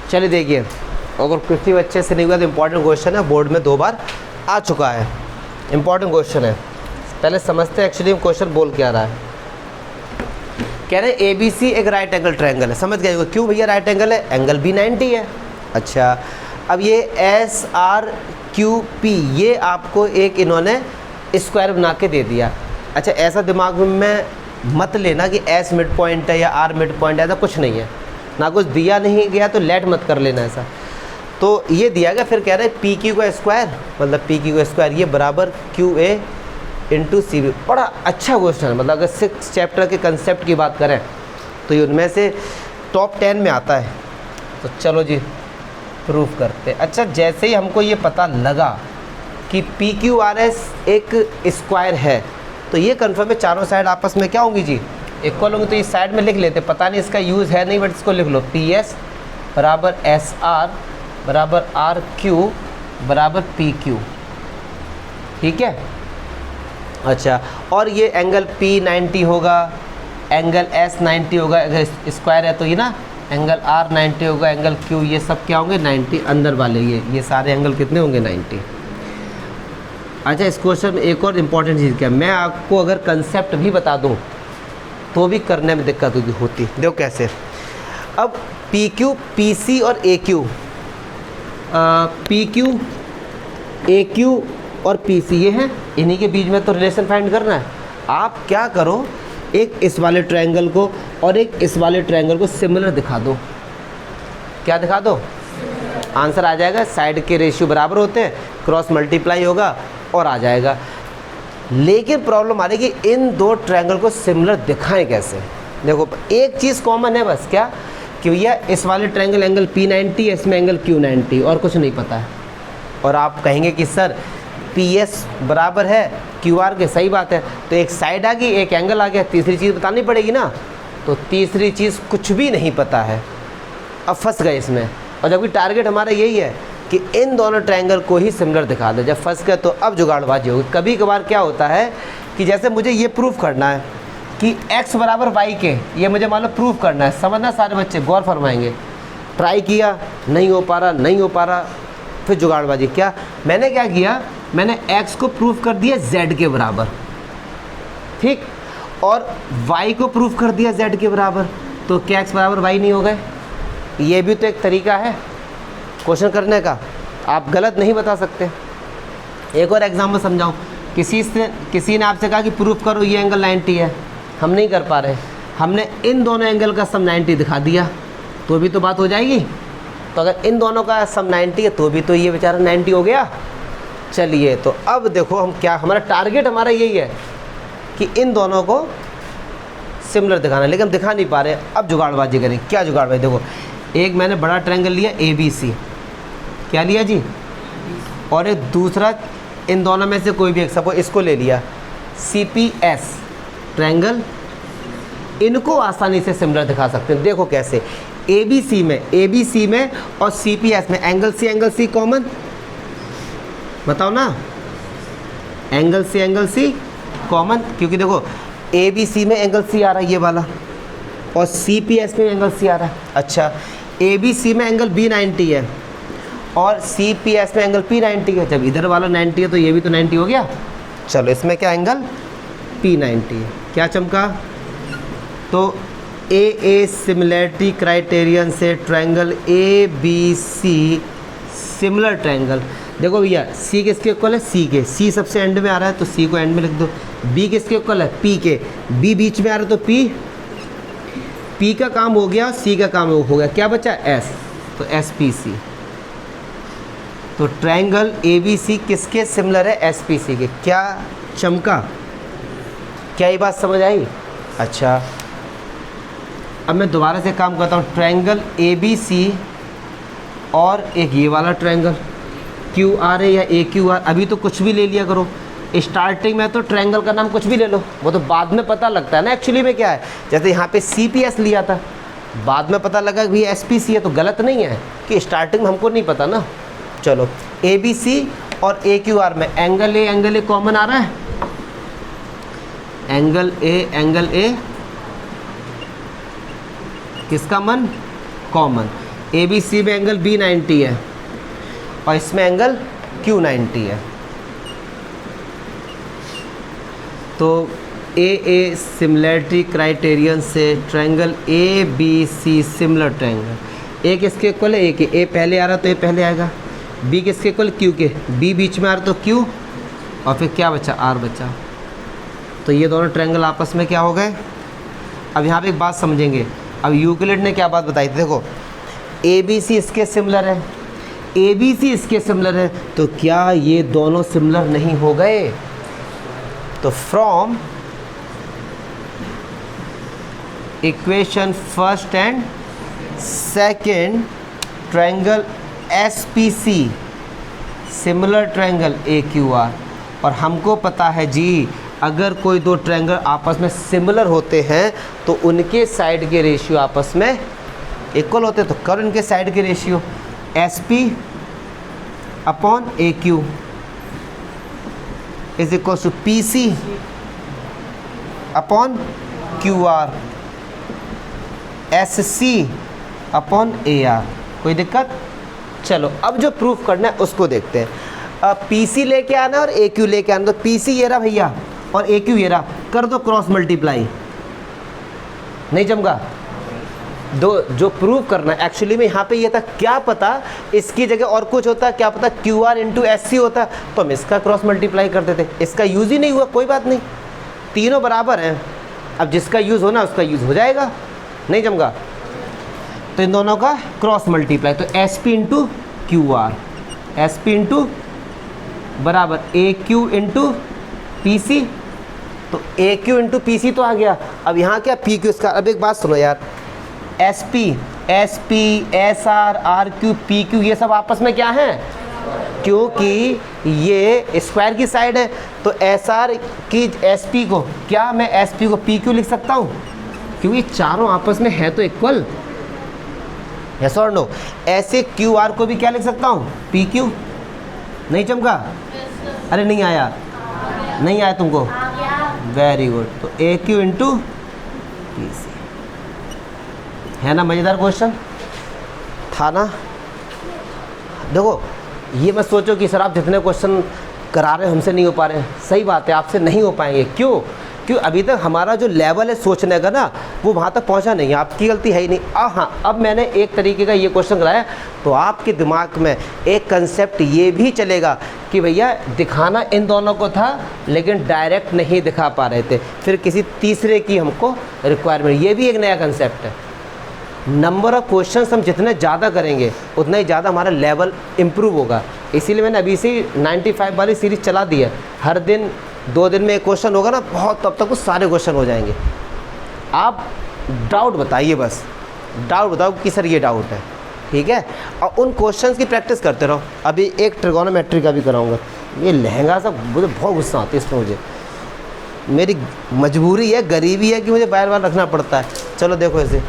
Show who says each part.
Speaker 1: चलिए देखिए, अगर किसी बच्चे से नहीं हुआ तो इम्पोर्टेंट क्वेश्चन है, बोर्ड में 2 बार आ चुका है, इम्पोर्टेंट क्वेश्चन है। पहले समझते हैं एक्चुअली क्वेश्चन बोल क्या रहा है। कह रहे हैं ABC एक राइट एंगल ट्रायंगल है। समझ गए क्यों भैया राइट एंगल है? एंगल भी 90 है। अच्छा, अब ये SRQP ये आपको एक इन्होंने स्क्वायर बना के दे दिया। अच्छा, ऐसा दिमाग में मत लेना कि S मिड पॉइंट है या R मिड पॉइंट है, ऐसा कुछ नहीं है, ना कुछ दिया नहीं गया तो लेट मत कर लेना ऐसा। तो ये दिया गया, फिर कह रहे हैं PQ का स्क्वायर मतलब PQ का स्क्वायर ये बराबर QA इंटू CB। बड़ा अच्छा क्वेश्चन है, मतलब अगर 6 चैप्टर के कंसेप्ट की बात करें तो ये उनमें से टॉप 10 में आता है। तो चलो जी प्रूफ करते। अच्छा, जैसे ही हमको ये पता लगा कि PQRS एक स्क्वायर है तो ये कन्फर्म है चारों साइड आपस में क्या होंगी जी? इक्वल होंगी। तो इस साइड में लिख लेते, पता नहीं इसका यूज़ है नहीं, बट इसको लिख लो PS बराबर SR बराबर RQ बराबर PQ। ठीक है। अच्छा, और ये एंगल P 90 होगा, एंगल S 90 होगा, अगर स्क्वायर है तो ये ना एंगल R 90 होगा, एंगल Q ये सब क्या होंगे 90 अंदर वाले, ये सारे एंगल कितने होंगे 90। अच्छा, इस क्वेश्चन में एक और इम्पॉर्टेंट चीज़ क्या, मैं आपको अगर कंसेप्ट भी बता दूं तो भी करने में दिक्कत होती। देखो कैसे, अब PQ PC और AQ, PQ AQ और PC ये हैं, इन्हीं के बीच में तो रिलेशन फाइंड करना है। आप क्या करो, एक इस वाले ट्रायंगल को और एक इस वाले ट्रायंगल को सिमिलर दिखा दो। क्या दिखा दो? आंसर आ जाएगा। साइड के रेशियो बराबर होते हैं, क्रॉस मल्टीप्लाई होगा और आ जाएगा। लेकिन प्रॉब्लम आ रही है कि इन 2 ट्रायंगल को सिमिलर दिखाएं कैसे। देखो एक चीज़ कॉमन है बस, क्या कि भैया इस वाले ट्रायंगल एंगल P90 है, इसमें एंगल Q90, और कुछ नहीं पता है। और आप कहेंगे कि सर PS बराबर है QR के, सही बात है। तो एक साइड आ गई, एक एंगल आ गया, तीसरी चीज़ बतानी पड़ेगी ना। तो तीसरी चीज़ कुछ भी नहीं पता है, अब फंस गए इसमें। और जबकि टारगेट हमारा यही है कि इन दोनों ट्रायंगल को ही सिमिलर दिखा दे। जब फंस गए तो अब जुगाड़बाजी होगी। कभी कभार क्या होता है कि जैसे मुझे ये प्रूफ करना है कि x बराबर y के, ये मुझे मान लो प्रूफ करना है। समझना सारे बच्चे गौर फरमाएंगे। ट्राई किया, नहीं हो पा रहा, फिर जुगाड़बाजी। क्या मैंने क्या किया, मैंने x को प्रूफ कर दिया z के बराबर, ठीक, और y को प्रूफ कर दिया z के बराबर। तो क्या x बराबर y नहीं हो गए? ये भी तो एक तरीका है क्वेश्चन करने का, आप गलत नहीं बता सकते। एक और एग्जाम्पल समझाऊँ। किसी ने आपसे कहा कि प्रूफ करो ये एंगल 90 है, हम नहीं कर पा रहे, हमने इन दोनों एंगल का सम 90 दिखा दिया तो भी तो बात हो जाएगी। तो अगर इन दोनों का सम 90 है तो भी तो ये बेचारा 90 हो गया। चलिए, तो अब देखो हम क्या, हमारा टारगेट हमारा यही है कि इन दोनों को सिमिलर दिखाना, लेकिन हम दिखा नहीं पा रहे। अब जुगाड़बाजी करें। क्या जुगाड़बाजी? देखो, एक मैंने बड़ा ट्रायंगल लिया ABC, क्या लिया जी, और एक दूसरा इन दोनों में से कोई भी एक, सपोज इसको ले लिया CPS ट्रायंगल। इनको आसानी से सिमिलर दिखा सकते हैं। देखो कैसे, ABC में और CPS में एंगल C कॉमन, बताओ ना, एंगल C कॉमन, क्योंकि देखो ABC में एंगल C आ रहा है ये वाला, और CPS में एंगल C आ रहा है। अच्छा, ABC में एंगल B90 है और CPS में एंगल P90 है। जब इधर वाला 90 है तो ये भी तो 90 हो गया। चलो, इसमें क्या एंगल P90 है, क्या चमका। तो AA सिमिलरिटी क्राइटेरियन से ट्रायंगल ABC सिमिलर ट्रायंगल। देखो भैया, C किसके इक्वल है? C के, C सबसे एंड में आ रहा है तो C को एंड में लिख दो। B किसके इक्वल है? P के, B बीच में आ रहा है तो P का काम हो गया, C का काम हो गया, क्या बचा? S, तो SPC। तो ट्रायंगल ABC किसके सिमिलर है? SPC के। क्या चमका? क्या ये बात समझ आई? अच्छा, अब मैं दोबारा से काम करता हूँ। ट्रायंगल ABC और एक ये वाला ट्रायंगल QR है या AQR, अभी तो कुछ भी ले लिया करो। स्टार्टिंग में तो ट्रायंगल का नाम कुछ भी ले लो, वो तो बाद में पता लगता है ना एक्चुअली में क्या है। जैसे यहाँ पे CPS लिया था, बाद में पता लगा कि भैया SPC है, तो गलत नहीं है कि स्टार्टिंग में हमको नहीं पता ना। चलो, ABC और AQR में एंगल A कॉमन आ रहा है, एंगल A किसका मन? कॉमन। ABC में एंगल B90 है और इसमें एंगल Q90 है। तो ए सिमिलरिटी क्राइटेरियन से ट्रायंगल ABC सिमिलर ट्रायंगल, एक इसके इक्वल है, एक ए पहले आ रहा तो ए पहले आएगा, बी किसके इक्वल क्यू के, बी बीच में आ रहा तो क्यू, और फिर क्या बचा, आर बचा। तो ये दोनों ट्रायंगल आपस में क्या हो गए। अब यहाँ पे एक बात समझेंगे। अब यूक्लिड ने क्या बात बताई थी, देखो ABC इसके सिमिलर है, ABC इसके सिमिलर है, तो क्या ये दोनों सिमिलर नहीं हो गए। तो from equation first and second triangle SPC similar triangle AQR, और हमको पता है जी अगर कोई दो ट्रायंगल आपस में सिमिलर होते हैं तो उनके साइड के रेशियो आपस में इक्वल होते हैं। तो करो इनके साइड के ratio SP upon AQ is equal to PC upon QR SC upon AR। कोई दिक्कत। चलो अब जो प्रूफ करना है उसको देखते हैं। अब PC लेके आना और AQ लेके आना, तो PC ये रहा भैया और AQ ये रहा, कर दो क्रॉस मल्टीप्लाई, नहीं जमगा। दो जो प्रूव करना है एक्चुअली में यहाँ पे ये था, क्या पता इसकी जगह और कुछ होता, क्या पता QR इंटू SC होता, तो हम इसका क्रॉस मल्टीप्लाई करते थे, इसका यूज़ ही नहीं हुआ, कोई बात नहीं, तीनों बराबर हैं। अब जिसका यूज़ होना उसका यूज़ हो जाएगा, नहीं जमगा। तो इन दोनों का क्रॉस मल्टीप्लाई, तो SP into QR, SP into बराबर AQ इंटू PC, तो AQ इंटू PC तो आ गया। अब यहाँ क्या PQ इसका। अब एक बात सुनो यार, SP SR RQ PQ ये सब आपस में क्या है, क्योंकि ये स्क्वायर की साइड है, तो SR की SP को क्या मैं SP को PQ लिख सकता हूँ, क्योंकि चारों आपस में है तो इक्वल, यस और नो। ऐसे QR को भी क्या लिख सकता हूँ, PQ। नहीं चमका, अरे नहीं आया, नहीं आया तुमको, वेरी गुड। तो AQ इंटू PC है ना, मज़ेदार क्वेश्चन था ना। देखो ये मत सोचो कि सर आप जितने क्वेश्चन करा रहे हैं हमसे नहीं हो पा रहे हैं, सही बात है आपसे नहीं हो पाएंगे। क्यों, क्यों अभी तक हमारा जो लेवल है सोचने का ना वो वहाँ तक पहुँचा नहीं है, आपकी गलती है ही नहीं। हाँ, अब मैंने एक तरीके का ये क्वेश्चन कराया तो आपके दिमाग में एक कंसेप्ट ये भी चलेगा कि भैया दिखाना इन दोनों को था लेकिन डायरेक्ट नहीं दिखा पा रहे थे, फिर किसी तीसरे की हमको रिक्वायरमेंट, ये भी एक नया कंसेप्ट है। नंबर ऑफ क्वेश्चंस हम जितने ज़्यादा करेंगे उतना ही ज़्यादा हमारा लेवल इम्प्रूव होगा। इसीलिए मैंने अभी से 95 वाली सीरीज़ चला दी है, हर दिन 2 दिन में एक क्वेश्चन होगा ना, बहुत तब तक वो सारे क्वेश्चन हो जाएंगे। आप डाउट बताइए, बस डाउट बताओ कि सर ये डाउट है, ठीक है, और उन क्वेश्चंस की प्रैक्टिस करते रहो। अभी एक ट्रिगोनोमेट्री का भी कराऊंगा। ये लहंगा सा मुझे बहुत गुस्सा आती है इसमें, मुझे मेरी मजबूरी है, गरीबी है कि मुझे बार बार रखना पड़ता है। चलो देखो ऐसे